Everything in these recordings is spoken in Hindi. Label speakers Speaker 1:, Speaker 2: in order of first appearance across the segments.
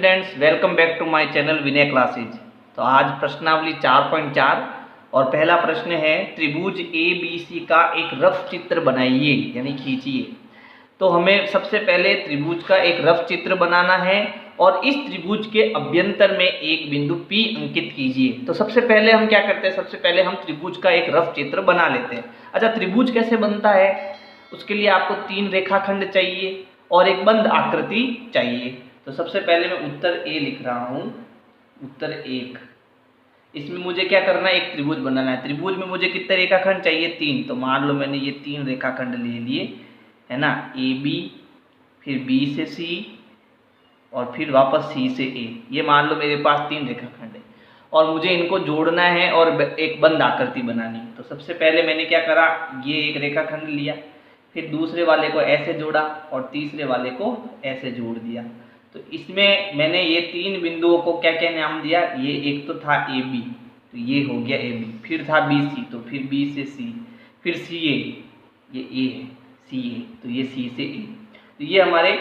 Speaker 1: Students, welcome back to my channel Vinay classes. तो आज प्रश्नावली 4.4 और पहला प्रश्न है त्रिभुज ए बी सी का एक रफ चित्र बनाइए यानी खींचिए। तो हमें सबसे पहले त्रिभुज का एक रफ चित्र बनाना है और इस त्रिभुज के अभ्यंतर में एक बिंदु P अंकित कीजिए। तो सबसे पहले हम क्या करते हैं, सबसे पहले हम त्रिभुज का एक रफ चित्र बना लेते हैं। अच्छा, त्रिभुज कैसे बनता है, उसके लिए आपको 3 रेखाखंड चाहिए और एक बंद आकृति चाहिए। तो सबसे पहले मैं उत्तर ए लिख रहा हूँ, उत्तर 1। इसमें मुझे क्या करना है, एक त्रिभुज बनाना है। त्रिभुज में मुझे कितने रेखाखंड चाहिए, 3। तो मान लो मैंने ये 3 रेखाखंड ले लिए, है ना, ए बी, फिर बी से सी और फिर वापस सी से ए। ये मान लो मेरे पास 3 रेखाखंड है और मुझे इनको जोड़ना है और एक बंद आकृति बनानी है। तो सबसे पहले मैंने क्या करा, ये एक रेखाखंड लिया, फिर दूसरे वाले को ऐसे जोड़ा और तीसरे वाले को ऐसे जोड़ दिया। तो इसमें मैंने ये 3 बिंदुओं को क्या क्या नाम दिया, ये एक तो था ए बी, तो ये हो गया ए बी, फिर था बी सी, तो फिर बी से सी, फिर सी ए, ये ए है, सी ए, तो ये सी से ए। तो ये हमारे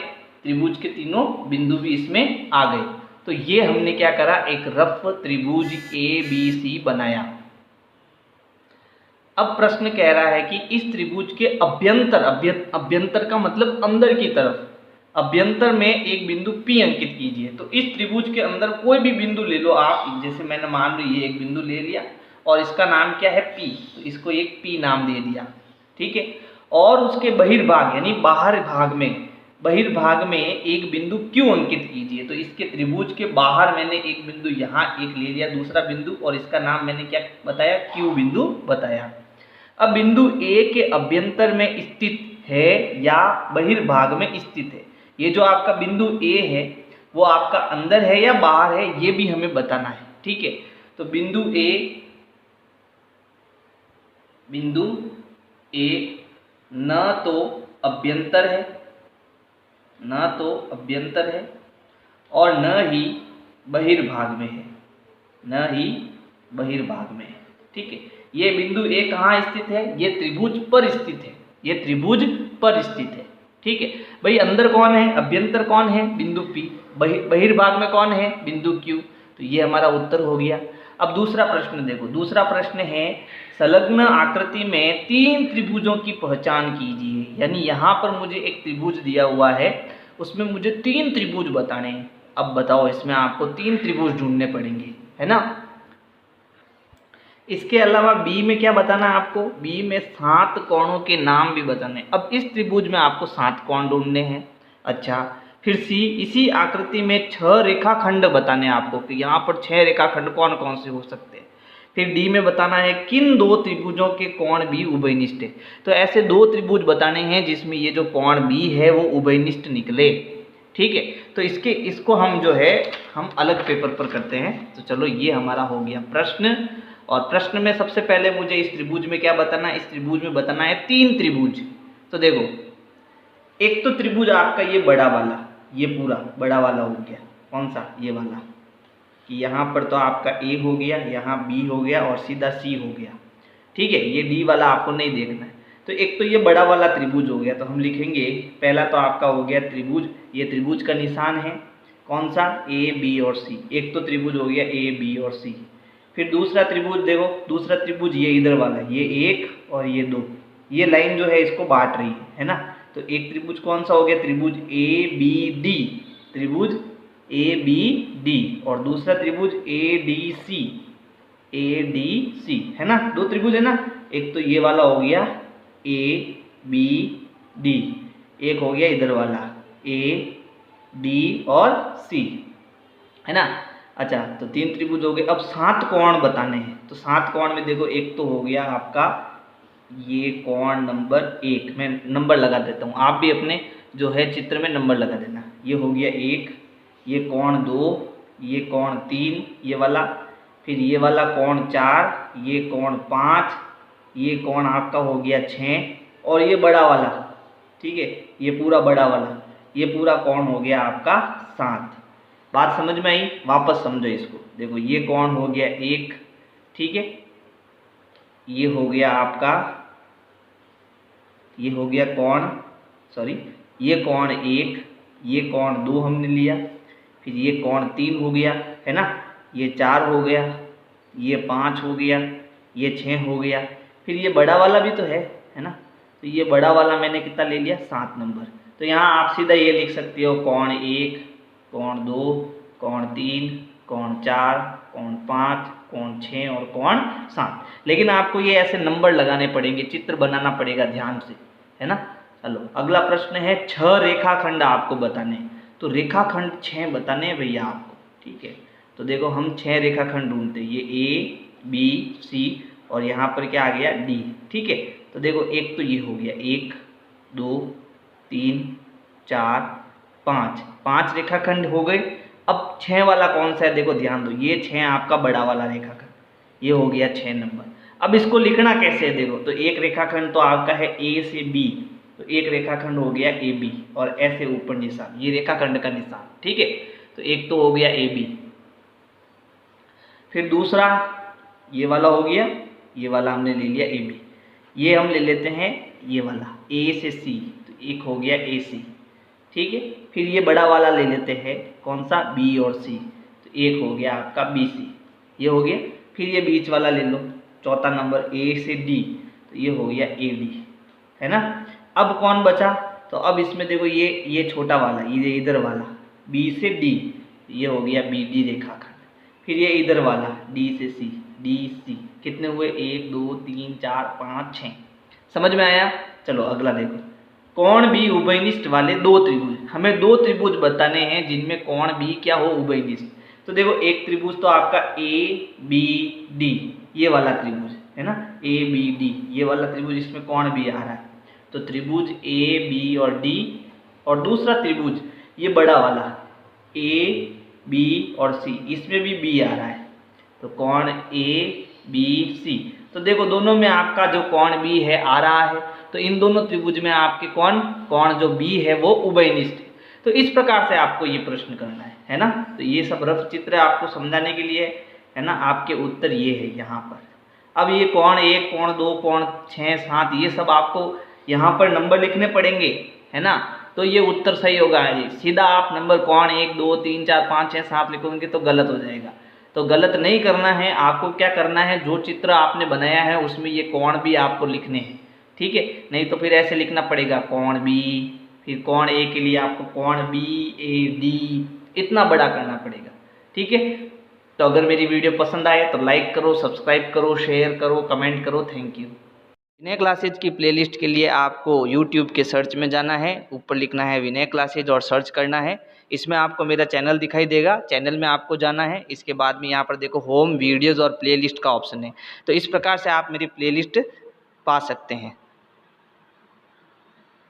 Speaker 1: त्रिभुज के तीनों बिंदु भी इसमें आ गए। तो ये हमने क्या करा, एक रफ त्रिभुज ए बी सी बनाया। अब प्रश्न कह रहा है कि इस त्रिभुज के अभ्यंतर, अभ्यंतर का मतलब अंदर की तरफ, अभ्यंतर में एक बिंदु P अंकित कीजिए। तो इस त्रिभुज के अंदर कोई भी बिंदु ले लो आप, जैसे मैंने मान लो ये एक बिंदु ले लिया और इसका नाम क्या है P, तो इसको एक P नाम दे दिया, ठीक है। और उसके बहिर्भाग यानी बाहर भाग में, बहिर्भाग में एक बिंदु Q अंकित कीजिए। तो इसके त्रिभुज के बाहर मैंने एक बिंदु यहाँ एक ले लिया, दूसरा बिंदु, और इसका नाम मैंने क्या बताया, Q बिंदु बताया। अब बिंदु A के अभ्यंतर में स्थित है या बहिर्भाग में स्थित है, ये जो आपका बिंदु A है वो आपका अंदर है या बाहर है, ये भी हमें बताना है, ठीक है। तो बिंदु A न तो अभ्यंतर है, न तो अभ्यंतर है और न ही बहिर्भाग में है, न ही बहिर्भाग में है, ठीक है। ये बिंदु A कहाँ स्थित है, ये त्रिभुज पर स्थित है, ये त्रिभुज पर स्थित है, ठीक है। भाई अंदर कौन है, अभ्यंतर कौन है, बिंदु P, बहिर्भाग में कौन है, बिंदु Q। तो ये हमारा उत्तर हो गया। अब दूसरा प्रश्न देखो, दूसरा प्रश्न है संलग्न आकृति में 3 त्रिभुजों की पहचान कीजिए। यानी यहाँ पर मुझे एक त्रिभुज दिया हुआ है, उसमें मुझे 3 त्रिभुज बताने हैं। अब बताओ, इसमें आपको 3 त्रिभुज ढूंढने पड़ेंगे, है ना। इसके अलावा बी में क्या बताना है आपको, बी में 7 कोणों के नाम भी बताने। अब इस त्रिभुज में आपको 7 कोण ढूंढने हैं। अच्छा, फिर सी, इसी आकृति में 6 रेखाखंड बताने आपको कि यहाँ पर 6 रेखाखंड कौन कौन से हो सकते हैं। फिर डी में बताना है किन 2 त्रिभुजों के कोण भी उभयनिष्ठ है। तो ऐसे 2 त्रिभुज बताने हैं जिसमें ये जो कोण बी है वो उभयनिष्ठ निकले, ठीक है। तो इसको हम जो है हम अलग पेपर पर करते हैं। तो चलो, ये हमारा हो गया प्रश्न। और प्रश्न में सबसे पहले मुझे इस त्रिभुज में क्या बताना है, इस त्रिभुज में बताना है 3 त्रिभुज। तो देखो, एक तो त्रिभुज आपका ये बड़ा वाला, ये पूरा बड़ा वाला हो गया, कौन सा, ये वाला, कि यहाँ पर तो आपका A हो गया, यहाँ B हो गया और सीधा C हो गया, ठीक है। ये D वाला आपको नहीं देखना है। तो एक तो ये बड़ा वाला त्रिभुज हो गया, तो हम लिखेंगे पहला तो आपका हो गया त्रिभुज, ये त्रिभुज का निशान है, कौन सा, A B और C। एक तो त्रिभुज हो गया A B और C। फिर दूसरा त्रिभुज देखो, दूसरा त्रिभुज ये इधर वाला, ये 1 और ये 2, ये लाइन जो है इसको बांट रही है ना। तो एक त्रिभुज कौन सा हो गया, त्रिभुज ABD, त्रिभुज ABD, और दूसरा त्रिभुज ADC, ADC, है ना। 2 त्रिभुज है ना, एक तो ये वाला हो गया ABD, एक हो गया इधर वाला AD और C, है ना। अच्छा, तो 3 त्रिभुज हो गए। अब 7 कोण बताने हैं। तो 7 कोण में देखो, एक तो हो गया आपका ये कोण नंबर 1, मैं नंबर लगा देता हूँ, आप भी अपने जो है चित्र में नंबर लगा देना। ये हो गया 1, ये कोण 2, ये कोण 3, ये वाला, फिर ये वाला कोण 4, ये कोण 5, ये कोण आपका हो गया 6, और ये बड़ा वाला, ठीक है, ये पूरा बड़ा वाला, ये पूरा कोण हो गया आपका 7। बात समझ में आई, वापस समझो इसको। देखो, ये कोण हो गया 1, ठीक है, ये हो गया आपका, ये हो गया कोण, सॉरी, ये कोण 1, ये कोण 2 हमने लिया, फिर ये कोण 3 हो गया, है ना, ये 4 हो गया, ये 5 हो गया, ये 6 हो गया, फिर ये बड़ा वाला भी तो है ना, तो ये बड़ा वाला मैंने कितना ले लिया 7 नंबर। तो यहाँ आप सीधा ये लिख सकते हो कोण 1, कोण 2, कोण 3, कोण 4, कोण 5, कोण 6 और कोण 7। लेकिन आपको ये ऐसे नंबर लगाने पड़ेंगे, चित्र बनाना पड़ेगा ध्यान से, है ना। चलो अगला प्रश्न है 6 रेखाखंड आपको बताने हैं। तो रेखाखंड 6 बताने हैं भैया आपको, ठीक है। तो देखो हम 6 रेखाखंड ढूंढते हैं, ये A B C और यहाँ पर क्या आ गया D, ठीक है। तो देखो एक तो ये हो गया, 1 2 3 4 5, 5 रेखाखंड हो गए। अब 6 वाला कौन सा है, देखो ध्यान दो, ये 6 आपका बड़ा वाला रेखाखंड, ये हो गया 6 नंबर। अब इसको लिखना कैसे है, देखो तो एक रेखाखंड तो आपका है A से B, तो एक रेखाखंड हो गया AB और ऐसे ऊपर निशान, ये रेखाखंड का निशान, ठीक है। तो एक तो हो गया AB, फिर दूसरा ये वाला हो गया, ये वाला हमने ले लिया AB, ये हम ले लेते हैं ये वाला A से C, तो एक हो गया AC, ठीक है। फिर ये बड़ा वाला ले लेते हैं, कौन सा B और C, तो एक हो गया आपका BC, ये हो गया। फिर ये बीच वाला ले लो, चौथा नंबर A से D, तो ये हो गया AD, है ना। अब कौन बचा, तो अब इसमें देखो ये छोटा वाला, ये इधर वाला B से D, ये हो गया BD रेखाखंड। फिर ये इधर वाला D से C, DC, कितने हुए 1 2 3 4 5 6, समझ में आया। चलो अगला देखो, कोण B उभयनिष्ठ वाले 2 त्रिभुज, हमें 2 त्रिभुज बताने हैं जिनमें कोण B क्या हो उभयनिष्ठ। तो देखो एक त्रिभुज तो आपका ABD, ये वाला त्रिभुज है ना, ABD ये वाला त्रिभुज, इसमें कोण B आ रहा है, तो त्रिभुज AB और D। और दूसरा त्रिभुज ये बड़ा वाला AB और C, इसमें भी B आ रहा है, तो कोण ABC। तो देखो दोनों में आपका जो कोण B है आ रहा है, तो इन दोनों त्रिभुज में आपके कोण जो B है वो उभयनिष्ठ है। तो इस प्रकार से आपको ये प्रश्न करना है ना। तो ये सब रफ चित्र आपको समझाने के लिए है ना, आपके उत्तर ये है यहाँ पर। अब ये कोण 1, कोण 2, कोण 6 7, ये सब आपको यहाँ पर नंबर लिखने पड़ेंगे, है ना। तो ये उत्तर सही होगा, सीधा आप नंबर कोण 1 2 3 4 5 6 7 लिखोगे तो गलत हो जाएगा। तो गलत नहीं करना है, आपको क्या करना है, जो चित्र आपने बनाया है उसमें ये कोण भी आपको लिखने हैं, ठीक है। नहीं तो फिर ऐसे लिखना पड़ेगा कोण B, फिर कोण A के लिए आपको कोण BAD, इतना बड़ा करना पड़ेगा, ठीक है। तो अगर मेरी वीडियो पसंद आए तो लाइक करो, सब्सक्राइब करो, शेयर करो, कमेंट करो। Thank you. विनय क्लासेज की प्लेलिस्ट के लिए आपको YouTube के सर्च में जाना है, ऊपर लिखना है विनय क्लासेज और सर्च करना है। इसमें आपको मेरा चैनल दिखाई देगा, चैनल में आपको जाना है। इसके बाद में यहाँ पर देखो होम वीडियोज़ और प्लेलिस्ट का ऑप्शन है, तो इस प्रकार से आप मेरी प्लेलिस्ट पा सकते हैं।